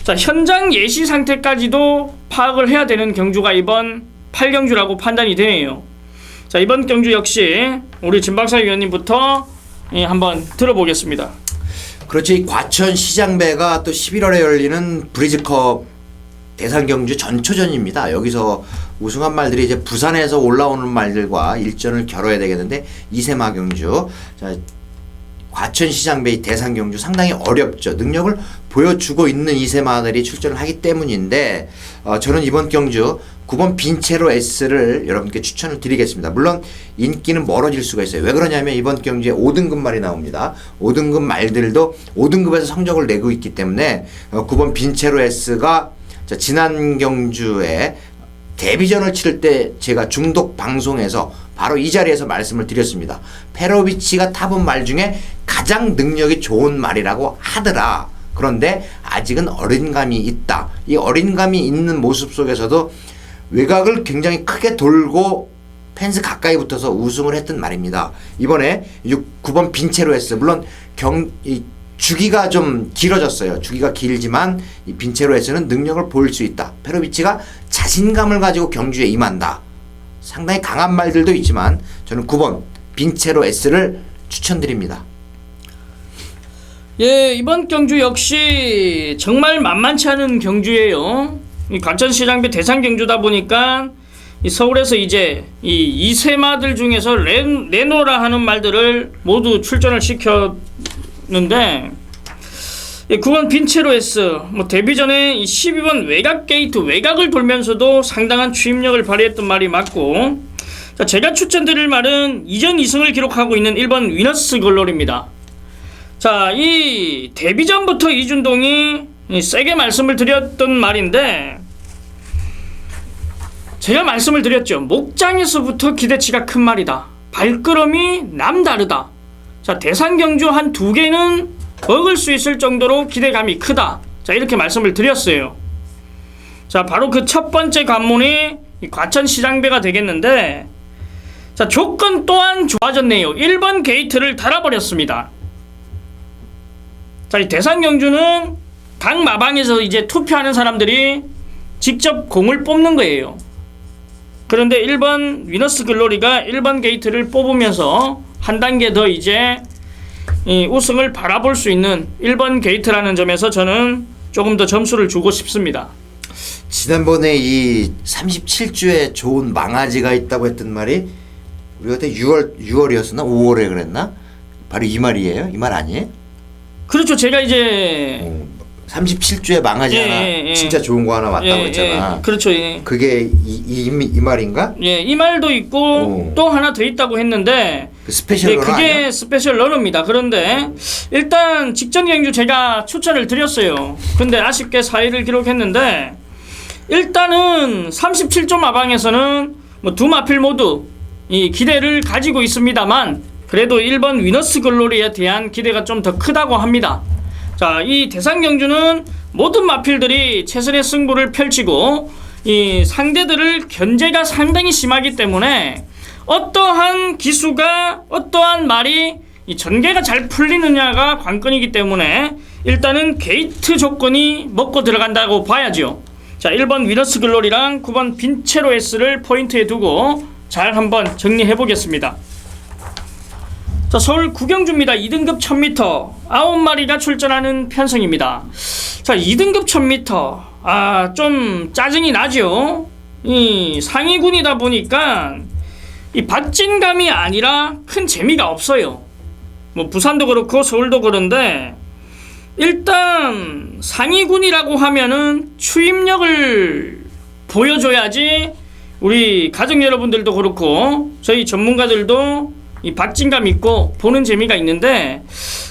자, 현장 예시 상태까지도 파악을 해야 되는 경주가 이번 8경주라고 판단이 되네요. 자, 이번 경주 역시 우리 진박사 위원님부터 한번 들어보겠습니다. 그렇지. 이 과천 시장배가 또 11월에 열리는 브리즈컵 대상경주 전초전입니다. 여기서 우승한 말들이 이제 부산에서 올라오는 말들과 일전을 겨뤄야 되겠는데, 이세마 경주, 자, 과천 시장배 대상경주 상당히 어렵죠. 능력을 보여주고 있는 이세마들이 출전을 하기 때문인데, 저는 이번 경주 9번 빈체로 S를 여러분께 추천을 드리겠습니다. 물론 인기는 멀어질 수가 있어요. 왜 그러냐면 이번 경주에 5등급 말이 나옵니다. 5등급 말들도 5등급에서 성적을 내고 있기 때문에 9번 빈체로 S가 지난 경주에 데뷔전을 치를 때 제가 중독 방송에서 바로 이 자리에서 말씀을 드렸습니다. 페로비치가 타본 말 중에 가장 능력이 좋은 말이라고 하더라. 그런데 아직은 어린감이 있다. 이 어린감이 있는 모습 속에서도 외곽을 굉장히 크게 돌고 펜스 가까이 붙어서 우승을 했던 말입니다. 이번에 9번 빈체로 S, 물론 주기가 좀 길어졌어요. 주기가 길지만 이 빈체로 S는 능력을 보일 수 있다. 페로비치가 자신감을 가지고 경주에 임한다. 상당히 강한 말들도 있지만 저는 9번 빈체로 S를 추천드립니다. 예, 이번 경주 역시 정말 만만치 않은 경주예요. 이 과천시장배 대상 경주다 보니까 이 서울에서 이제 이 2세마들 중에서 레노라 하는 말들을 모두 출전을 시켰는데, 9번 빈체로 S, 데뷔 전에 이 12번 외곽 게이트, 외곽을 돌면서도 상당한 추임력을 발휘했던 말이 맞고, 자, 제가 추천드릴 말은 이전 2승을 기록하고 있는 1번 위너스 글로리입니다. 자, 이 데뷔 전부터 이준동이 세게 말씀을 드렸던 말인데, 제가 말씀을 드렸죠. 목장에서부터 기대치가 큰 말이다. 발걸음이 남다르다. 자, 대상경주 한 2개는 먹을 수 있을 정도로 기대감이 크다. 자, 이렇게 말씀을 드렸어요. 자, 바로 그 첫 번째 관문이 과천시장배가 되겠는데, 자, 조건 또한 좋아졌네요. 1번 게이트를 달아버렸습니다. 자, 이 대상경주는 각 마방에서 이제 투표하는 사람들이 직접 공을 뽑는 거예요. 그런데 1번 위너스 글로리가 1번 게이트를 뽑으면서 한 단계 더 이제 이 우승을 바라볼 수 있는 1번 게이트라는 점에서 저는 조금 더 점수를 주고 싶습니다. 지난번에 이 37주에 좋은 망아지가 있다고 했던 말이 우리가 그때 6월이었나 5월에 그랬나? 바로 이 말이에요? 이 말 아니에요? 그렇죠. 제가 이제 37주에 망아지 하나 진짜 좋은 거 하나 왔다고 했잖아. 그렇죠. 예. 그게 이 말인가? 예, 이 말도 있고 또 하나 더 있다고 했는데 그 스페셜 러너 그게 아니야? 스페셜 러너입니다. 그런데 일단 직전 경주 제가 추천을 드렸어요. 근데 아쉽게 4위를 기록했는데, 일단은 37조 마방에서는 두 마필 모두 이 기대를 가지고 있습니다만, 그래도 1번 위너스 글로리에 대한 기대가 좀 더 크다고 합니다. 자, 이 대상 경주는 모든 마필들이 최선의 승부를 펼치고 이 상대들을 견제가 상당히 심하기 때문에 어떠한 기수가 어떠한 말이 이 전개가 잘 풀리느냐가 관건이기 때문에 일단은 게이트 조건이 먹고 들어간다고 봐야죠. 자, 1번 위너스 글로리랑 9번 빈체로 S를 포인트에 두고 잘 한번 정리해 보겠습니다. 자, 서울 구경주입니다. 2등급 1000m 9마리가 출전하는 편성입니다. 자, 2등급 1000m 좀 짜증이 나죠. 이 상위군이다 보니까 이 박진감이 아니라 큰 재미가 없어요. 뭐 부산도 그렇고 서울도 그런데, 일단 상위군이라고 하면은 추임력을 보여줘야지 우리 가족 여러분들도 그렇고 저희 전문가들도 이 박진감 있고 보는 재미가 있는데,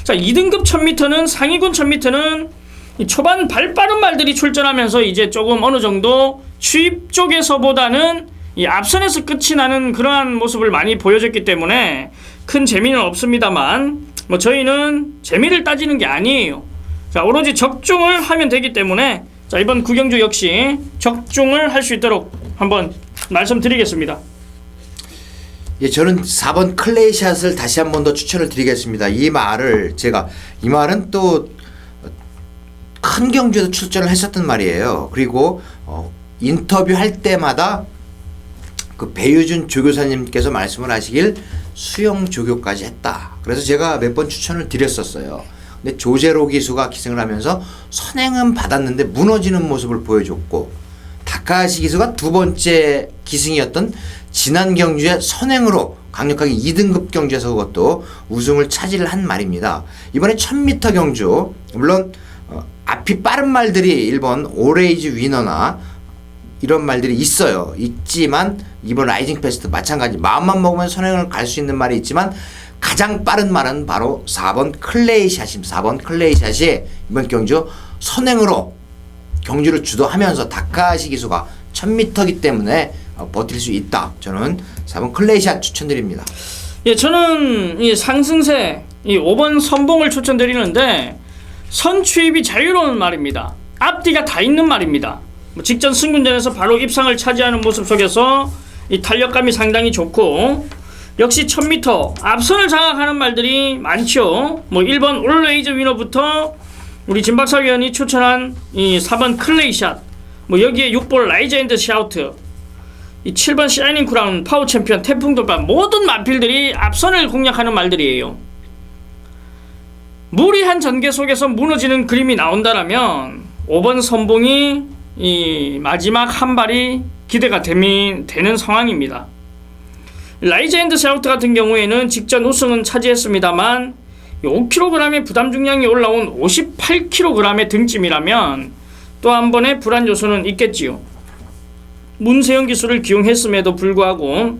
자, 2등급 1000m는 상위군 1000m는 이 초반 발 빠른 말들이 출전하면서 이제 조금 어느 정도 추입 쪽에서보다는 이 앞선에서 끝이 나는 그러한 모습을 많이 보여줬기 때문에 큰 재미는 없습니다만, 뭐 저희는 재미를 따지는 게 아니에요. 자, 오로지 적중을 하면 되기 때문에, 자, 이번 구경주 역시 적중을 할 수 있도록 한번 말씀드리겠습니다. 예, 저는 4번 클레이샷을 다시 한 번 더 추천을 드리겠습니다. 이 말은 또 큰 경주에도 출전을 했었던 말이에요. 그리고 인터뷰 할 때마다 그 배유준 조교사님께서 말씀을 하시길 수영 조교까지 했다. 그래서 제가 몇 번 추천을 드렸었어요. 근데 조제로 기수가 기승을 하면서 선행은 받았는데 무너지는 모습을 보여줬고, 다카하시 기수가 두 번째 기승이었던 지난 경주에 선행으로 강력하게 2등급 경주에서 그것도 우승을 차지를 한 말입니다. 이번에 1000m 경주, 물론 앞이 빠른 말들이 1번 오레이즈 위너나 이런 말들이 있지만 이번 라이징 페스트 마찬가지 마음만 먹으면 선행을 갈 수 있는 말이 있지만 가장 빠른 말은 바로 4번 클레이샷입니다. 4번 클레이샷이 이번 경주 선행으로 경주를 주도하면서 다카하시 기수가 1000m이기 때문에 버틸 수 있다. 저는 4번 클레이샷 추천드립니다. 예, 저는 이 상승세 이 5번 선봉을 추천드리는데 선취입이 자유로운 말입니다. 앞뒤가 다 있는 말입니다. 직전 승군전에서 바로 입상을 차지하는 모습 속에서 이 탄력감이 상당히 좋고, 역시 1000m 앞선을 장악하는 말들이 많죠. 1번 올레이즈 위너부터 우리 진박사 위원이 추천한 이 4번 클레이샷, 여기에 6번 라이즈 앤드 샤우트, 이 7번 샤이닝 크라운, 파워 챔피언, 태풍 돌파, 모든 마필들이 앞선을 공략하는 말들이에요. 무리한 전개 속에서 무너지는 그림이 나온다라면 5번 선봉이 이 마지막 한 발이 기대가 되는 상황입니다. 라이즈 앤드 샤우트 같은 경우에는 직전 우승은 차지했습니다만 5kg의 부담 중량이 올라온 58kg의 등짐이라면 또 한 번의 불안 요소는 있겠지요. 문세영 기수를 기용했음에도 불구하고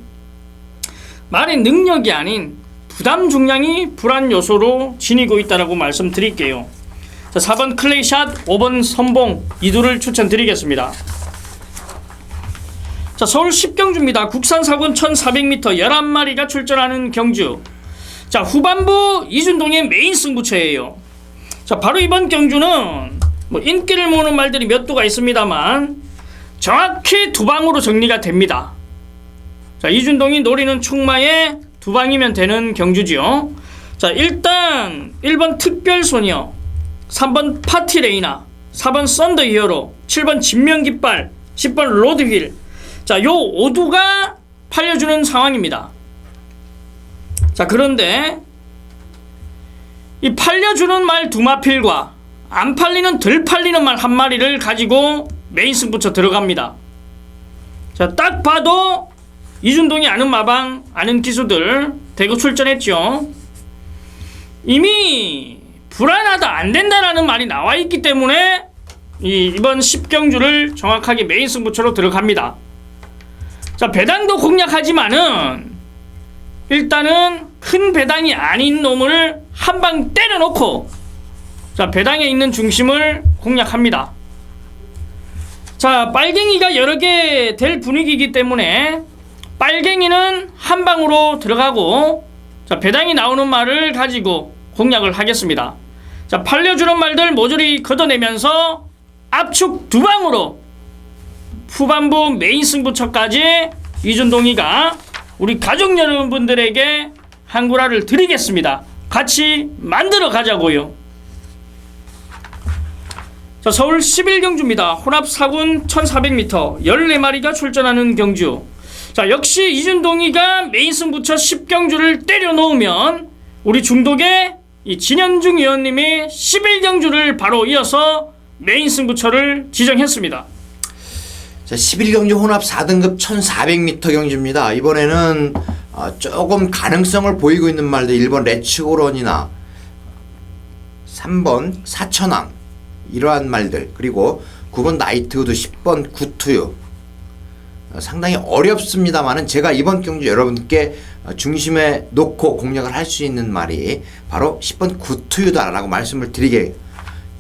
말의 능력이 아닌 부담 중량이 불안 요소로 지니고 있다라고 말씀드릴게요. 자, 4번 클레이샷, 5번 선봉 이 둘을 추천드리겠습니다. 자, 서울 10경주입니다. 국산 사군 1400m 11마리가 출전하는 경주. 자, 후반부 이준동의 메인 승부처예요. 자, 바로 이번 경주는 인기를 모으는 말들이 몇 도가 있습니다만 정확히 두 방으로 정리가 됩니다. 자, 이준동이 노리는 충마에 두 방이면 되는 경주지요. 자, 일단 1번 특별소녀, 3번 파티레이나, 4번 썬더 히어로, 7번 진명깃발, 10번 로드휠. 자, 요 5두가 팔려주는 상황입니다. 자, 그런데 이 팔려주는 말 두 마필과 안 팔리는 덜 팔리는 말 한 마리를 가지고 메인 승부처 들어갑니다. 자, 딱 봐도 이준동이 아는 마방, 아는 기수들 대거 출전했죠. 이미 불안하다, 안 된다라는 말이 나와 있기 때문에 이번 10경주를 정확하게 메인 승부처로 들어갑니다. 자, 배당도 공략하지만은 일단은 큰 배당이 아닌 놈을 한 방 때려놓고 자, 배당에 있는 중심을 공략합니다. 자, 빨갱이가 여러 개 될 분위기이기 때문에 빨갱이는 한 방으로 들어가고, 자, 배당이 나오는 말을 가지고 공략을 하겠습니다. 자, 팔려주는 말들 모조리 걷어내면서 압축 두 방으로 후반부 메인 승부처까지 이준동이가 우리 가족 여러분들에게 한구라를 드리겠습니다. 같이 만들어 가자고요. 자, 서울 11경주입니다. 혼합 사군 1400m 14마리가 출전하는 경주. 자, 역시 이준동이가 메인 승부처 10경주를 때려놓으면 우리 중독의 이 진현중 위원님이 11경주를 바로 이어서 메인 승부처를 지정했습니다. 자, 11경주 혼합 4등급 1400m 경주입니다. 이번에는 조금 가능성을 보이고 있는 말들 1번 레츠고런이나 3번 사천왕 이러한 말들, 그리고 9번 나이트우드, 10번 구투유 상당히 어렵습니다만은 제가 이번 경주 여러분께 중심에 놓고 공략을 할 수 있는 말이 바로 10번 구투유다라고 말씀을 드리게,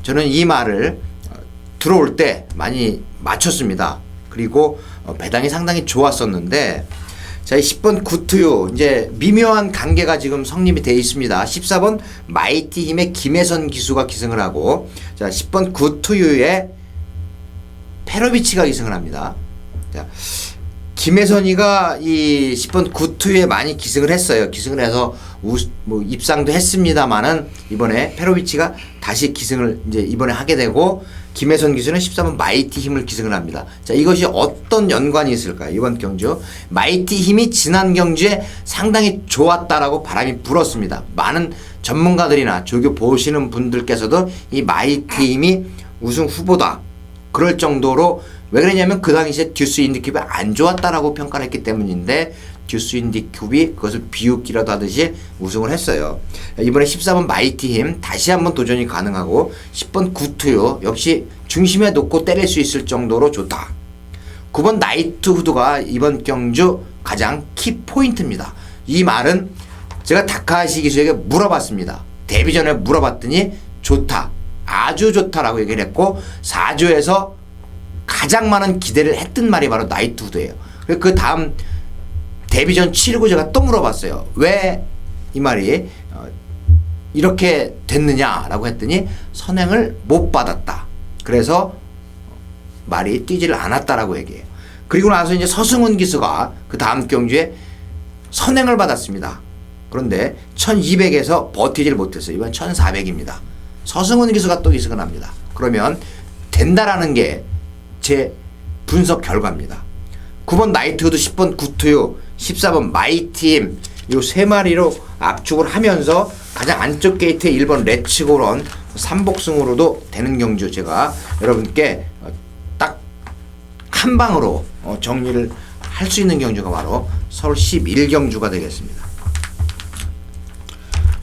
저는 이 말을 들어올 때 많이 맞췄습니다. 그리고 배당이 상당히 좋았었는데, 자, 10번 구투유 이제 미묘한 관계가 지금 성립이 되어 있습니다. 14번 마이티 힘의 김혜선 기수가 기승을 하고, 자, 10번 구투유의 페로비치가 기승을 합니다. 자, 김혜선이가 이 10번 구투에 많이 기승을 했어요. 기승을 해서 입상도 했습니다만은 이번에 페로비치가 다시 기승을 이제 이번에 하게 되고 김혜선 기수는 13번 마이티 힘을 기승을 합니다. 자, 이것이 어떤 연관이 있을까요? 이번 경주 마이티 힘이 지난 경주에 상당히 좋았다라고 바람이 불었습니다. 많은 전문가들이나 조교 보시는 분들께서도 이 마이티 힘이 우승 후보다 그럴 정도로 왜 그러냐면 그 당시에 듀스 인디큐브이 안 좋았다라고 평가를 했기 때문인데 듀스 인디큐브이 그것을 비웃기라도 하듯이 우승을 했어요. 이번에 14번 마이티 힘 다시 한번 도전이 가능하고 10번 구투요 역시 중심에 놓고 때릴 수 있을 정도로 좋다. 9번 나이트 후드가 이번 경주 가장 키포인트입니다. 이 말은 제가 다카하시 기수에게 물어봤습니다. 데뷔 전에 물어봤더니 좋다. 아주 좋다라고 얘기를 했고 4조에서 가장 많은 기대를 했던 말이 바로 나이트 후드예요. 그 다음 데뷔전 치르고 제가 또 물어봤어요. 왜 이 말이 이렇게 됐느냐라고 했더니 선행을 못 받았다. 그래서 말이 뛰지를 않았다라고 얘기해요. 그리고 나서 이제 서승훈 기수가 그 다음 경주에 선행을 받았습니다. 그런데 1200에서 버티질 못했어요. 이번 1400입니다. 서승훈 기수가 또 기승을 합니다. 그러면 된다라는 게 제 분석 결과입니다. 9번 나이트우드, 10번 구투유, 14번 마이팀 이 세 마리로 압축을 하면서 가장 안쪽 게이트에 1번 레츠고런 3복승으로도 되는 경주 제가 여러분께 딱 한 방으로 정리를 할 수 있는 경주가 바로 서울 11경주가 되겠습니다.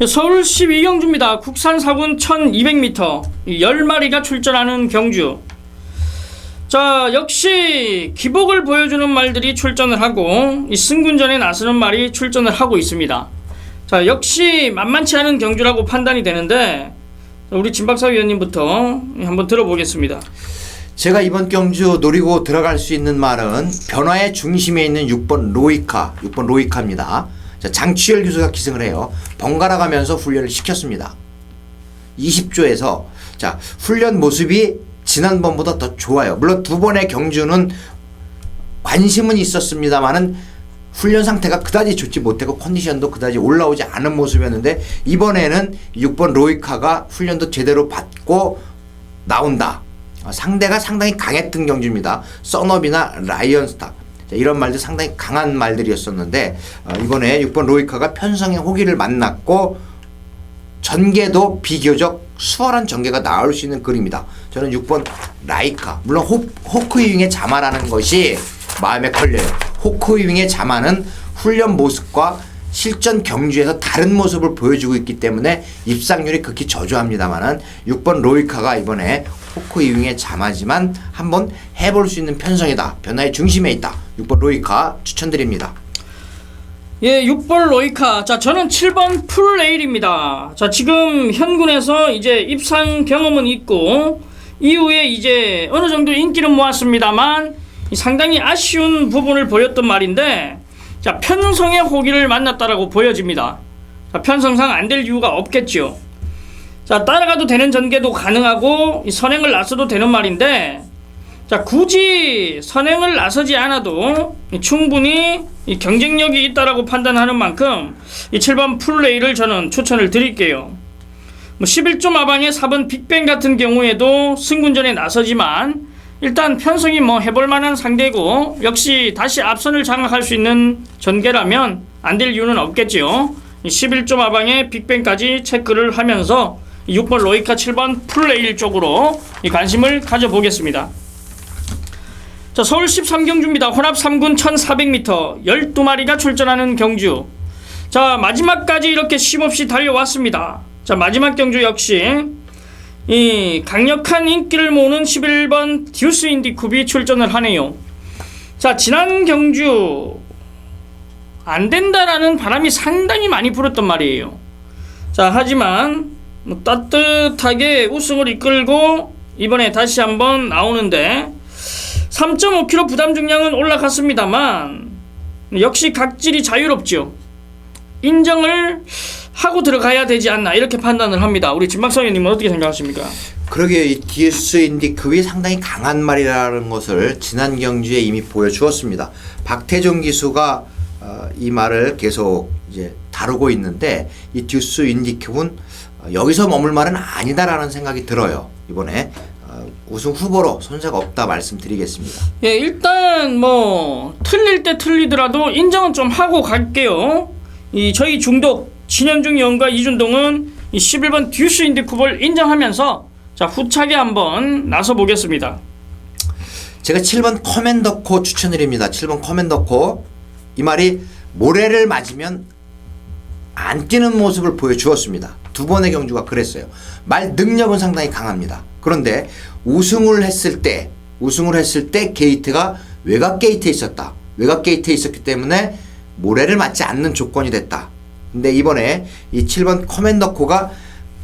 서울 12경주입니다. 국산 4군 1200m 10마리가 출전하는 경주. 자, 역시 기복을 보여주는 말들이 출전을 하고 이 승군전에 나서는 말이 출전을 하고 있습니다. 자, 역시 만만치 않은 경주라고 판단이 되는데 우리 진박사 위원님부터 한번 들어보겠습니다. 제가 이번 경주 노리고 들어갈 수 있는 말은 변화의 중심에 있는 6번 로이카입니다. 자, 장취열 교수가 기승을 해요. 번갈아 가면서 훈련을 시켰습니다. 20조에서 자, 훈련 모습이 지난번보다 더 좋아요. 물론 두 번의 경주는 관심은 있었습니다만은 훈련 상태가 그다지 좋지 못하고 컨디션도 그다지 올라오지 않은 모습이었는데 이번에는 6번 로이카가 훈련도 제대로 받고 나온다. 상대가 상당히 강했던 경주입니다. 썬업이나 라이언스타 이런 말들 상당히 강한 말들이었었는데 이번에 6번 로이카가 편성의 호기를 만났고 전개도 비교적 수월한 전개가 나올 수 있는 그림이다. 저는 6번 라이카 물론 호크윙의 자마라는 것이 마음에 걸려요. 호크윙의 자마는 훈련 모습과 실전 경주에서 다른 모습을 보여주고 있기 때문에 입상률이 극히 저조합니다만은 6번 로이카가 이번에 호크윙의 자마지만 한번 해볼 수 있는 편성이다. 변화의 중심에 있다. 6번 로이카 추천드립니다. 예, 6번 로이카. 자, 저는 7번 풀레일입니다. 자, 지금 현군에서 이제 입상 경험은 있고 이후에 이제 어느 정도 인기는 모았습니다만 상당히 아쉬운 부분을 보였던 말인데 자, 편성의 호기를 만났다라고 보여집니다. 자, 편성상 안 될 이유가 없겠죠. 자, 따라가도 되는 전개도 가능하고 선행을 나서도 되는 말인데 자, 굳이 선행을 나서지 않아도 충분히 경쟁력이 있다라고 판단하는 만큼 이 7번 풀레이를 저는 추천을 드릴게요. 11조 마방의 4번 빅뱅 같은 경우에도 승군전에 나서지만 일단 편성이 해볼 만한 상대고 역시 다시 앞선을 장악할 수 있는 전개라면 안 될 이유는 없겠죠. 11조 마방의 빅뱅까지 체크를 하면서 6번 로이카 7번 풀레일 쪽으로 관심을 가져보겠습니다. 자, 서울 13경주입니다. 혼합 3군 1400m 12마리가 출전하는 경주. 자, 마지막까지 이렇게 쉼없이 달려왔습니다. 자, 마지막 경주 역시 이 강력한 인기를 모으는 11번 듀스 인디쿠비 출전을 하네요. 자, 지난 경주 안 된다라는 바람이 상당히 많이 불었단 말이에요. 자, 하지만 따뜻하게 우승을 이끌고 이번에 다시 한번 나오는데 3.5kg 부담 중량은 올라갔습니다만 역시 각질이 자유롭죠. 인정을 하고 들어가야 되지 않나 이렇게 판단을 합니다. 우리 진박사 의원님은 어떻게 생각하십니까? 그러게 이 디우스 인디쿰이 상당히 강한 말이라는 것을 지난 경주에 이미 보여주었습니다. 박태종 기수가 이 말을 계속 이제 다루고 있는데 이 디우스 인디쿰은 여기서 머물 말은 아니다라는 생각이 들어요. 이번에 우승 후보로 손색 없다 말씀드리겠습니다. 예, 일단 뭐 틀릴 때 틀리더라도 인정은 좀 하고 갈게요. 이 저희 중독 진현중 영과 이준동은 이 11번 듀스 인디쿰을 인정하면서 자 후차게 한번 나서 보겠습니다. 제가 7번 커맨더코 추천드립니다. 7번 커맨더코. 이 말이 모래를 맞으면 안 뛰는 모습을 보여주었습니다. 두 번의 경주가 그랬어요. 말 능력은 상당히 강합니다. 그런데 우승을 했을 때 게이트가 외곽 게이트에 있었다. 외곽 게이트에 있었기 때문에 모래를 맞지 않는 조건이 됐다. 근데 이번에 이 7번 커맨더코가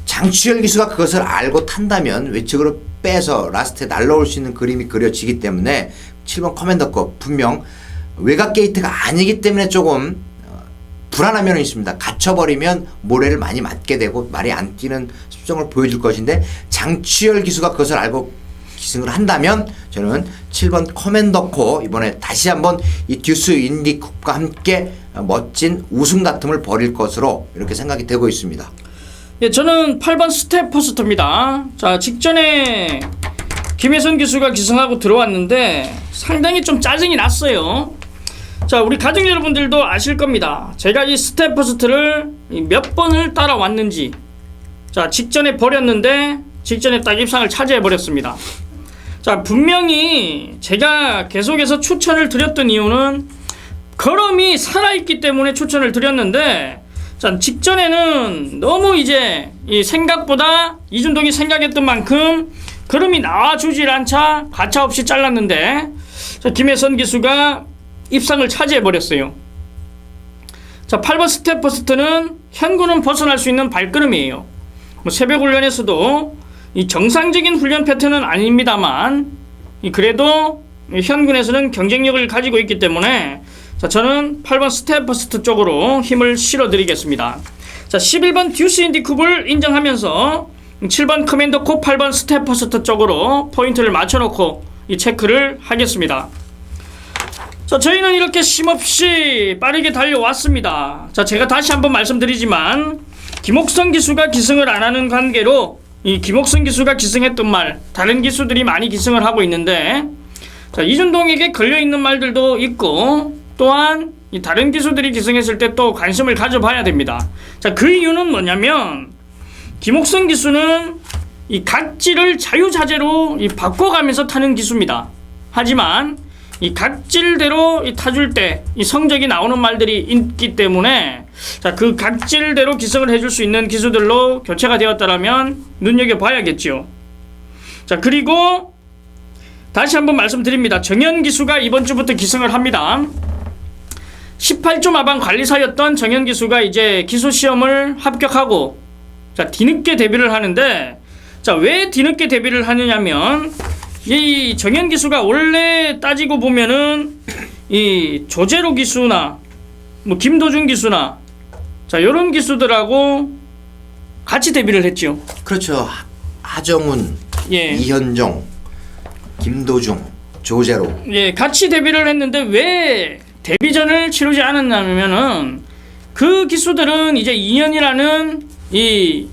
장추열 기수가 그것을 알고 탄다면 외측으로 빼서 라스트에 날라올 수 있는 그림이 그려지기 때문에 7번 커맨더코 분명 외곽 게이트가 아니기 때문에 조금 불안한 면이 있습니다. 갇혀버리면 모래를 많이 맞게 되고 말이 안 뛰는 습성을 보여줄 것인데 장추열 기수가 그것을 알고 기승을 한다면 저는 7번 커맨더코 이번에 다시 한번 이 듀스 인디쿰과 함께 멋진 우승 다툼을 벌일 것으로 이렇게 생각이 되고 있습니다. 예, 저는 8번 스테퍼스터입니다. 자, 직전에 김혜선 기수가 기승하고 들어왔는데 상당히 좀 짜증이 났어요. 자, 우리 가족 여러분들도 아실 겁니다. 제가 이 스테퍼스트를 몇 번을 따라왔는지. 자, 직전에 버렸는데 직전에 딱 입상을 차지해 버렸습니다. 자, 분명히 제가 계속해서 추천을 드렸던 이유는 걸음이 살아있기 때문에 추천을 드렸는데 자, 직전에는 너무 이제 이 생각보다 이준동이 생각했던 만큼 걸음이 나와주질 않자 가차없이 잘랐는데 자, 김혜선 기수가 입상을 차지해 버렸어요. 자, 8번 스테퍼스트는 현구는 벗어날 수 있는 발걸음이에요. 뭐 새벽 훈련에서도 이 정상적인 훈련 패턴은 아닙니다만 그래도 현군에서는 경쟁력을 가지고 있기 때문에 자, 저는 8번 스테퍼스트 쪽으로 힘을 실어드리겠습니다. 자, 11번 듀스 인디쿰을 인정하면서 7번 커맨더코 8번 스테퍼스트 쪽으로 포인트를 맞춰놓고 이 체크를 하겠습니다. 자, 저희는 이렇게 쉼없이 빠르게 달려왔습니다. 자, 제가 다시 한번 말씀드리지만 김옥성 기수가 기승을 안 하는 관계로 이 김옥성 기수가 기승했던 말 다른 기수들이 많이 기승을 하고 있는데 자, 이준동에게 걸려있는 말들도 있고 또한 이 다른 기수들이 기승했을 때 또 관심을 가져봐야 됩니다. 자, 그 이유는 뭐냐면 김옥성 기수는 이 각질을 자유자재로 이 바꿔가면서 타는 기수입니다. 하지만 이 각질대로 이 타줄 때 이 성적이 나오는 말들이 있기 때문에 자, 그 각질대로 기승을 해줄 수 있는 기수들로 교체가 되었다라면 눈여겨봐야겠죠. 자, 그리고 다시 한번 말씀드립니다. 정현 기수가 이번 주부터 기승을 합니다. 18조 마방 관리사였던 정현 기수가 이제 기수 시험을 합격하고 자, 뒤늦게 데뷔를 하는데 자, 왜 뒤늦게 데뷔를 하느냐면 이 정현 기수가 원래 따지고 보면은 이 조재로 기수나 뭐 김도준 기수나 자, 요런 기수들하고 같이 데뷔를 했죠. 그렇죠. 하정훈, 예. 이현종, 김도중, 조재로. 예, 같이 데뷔를 했는데 왜 데뷔전을 치르지 않았냐면은 그 기수들은 이제 2년이라는 이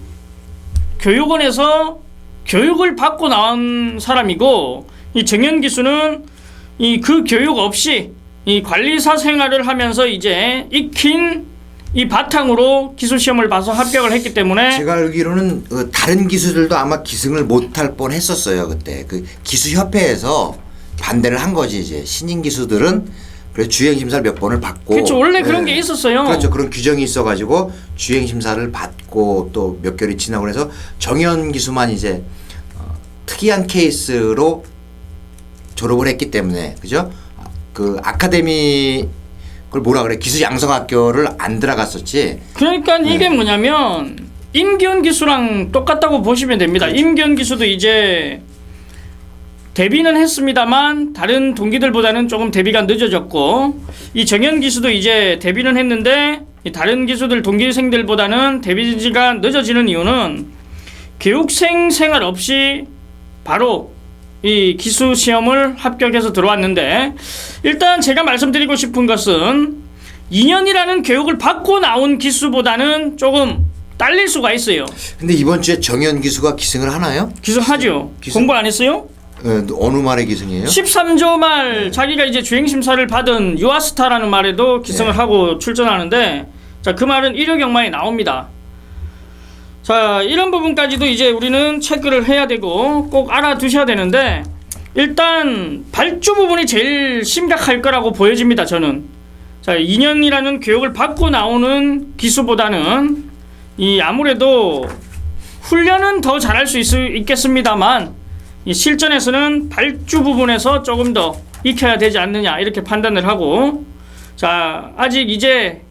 교육원에서 교육을 받고 나온 사람이고 이 정현 기수는 이 그 교육 없이 이 관리사 생활을 하면서 이제 익힌 이 바탕으로 기수 시험을 봐서 합격을 했기 때문에 제가 알기로는 다른 기수들도 아마 기승을 못할 뻔했었어요. 그때 그 기수협회에서 반대를 한 거지. 이제 신인 기수들은 그래서 주행 심사를 몇 번을 받고 그렇죠. 원래 그런 게 있었어요. 그렇죠. 그런 규정이 있어가지고 주행 심사를 받고 또 몇 개월이 지나고 그래서 정현 기수만 이제 특이한 케이스로 졸업을 했기 때문에 그죠? 그 아카데미 그걸 뭐라 그래 기수 양성학교를 안 들어갔었지. 그러니까 이게 뭐냐면 임기현 기수랑 똑같다고 보시면 됩니다. 그렇죠. 임기현 기수도 이제 데뷔는 했습니다만 다른 동기들보다는 조금 데뷔가 늦어졌고 이 정현 기수도 이제 데뷔는 했는데 이 다른 기수들 동기생들보다는 데뷔가 늦어지는 이유는 교육생 생활 없이 바로 이 기수 시험을 합격해서 들어왔는데, 일단 제가 말씀드리고 싶은 것은 2년이라는 교육을 받고 나온 기수보다는 조금 딸릴 수가 있어요. 근데 이번 주에 정현 기수가 기승을 하나요? 기수하죠. 기승? 공부 안 했어요? 어느 말의 기승이에요? 13조 말 자기가 이제 주행심사를 받은 유아스타라는 말에도 기승을 하고 출전하는데, 자, 그 말은 일요경마에 나옵니다. 자, 이런 부분까지도 이제 우리는 체크를 해야 되고 꼭 알아두셔야 되는데, 일단 발주 부분이 제일 심각할 거라고 보여집니다. 저는. 자, 2년이라는 교육을 받고 나오는 기수보다는 이 아무래도 훈련은 더 잘할 수 있겠습니다만, 이 실전에서는 발주 부분에서 조금 더 익혀야 되지 않느냐, 이렇게 판단을 하고, 자, 아직 이제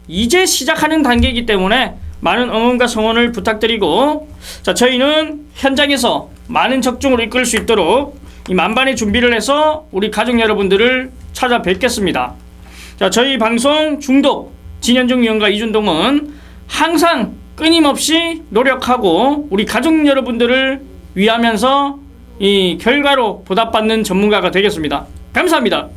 시작하는 단계이기 때문에 많은 응원과 성원을 부탁드리고, 자, 저희는 현장에서 많은 적중을 이끌 수 있도록 이 만반의 준비를 해서 우리 가족 여러분들을 찾아뵙겠습니다. 자, 저희 방송 중독 진현중 위원과 이준동은 항상 끊임없이 노력하고 우리 가족 여러분들을 위하면서 이 결과로 보답받는 전문가가 되겠습니다. 감사합니다.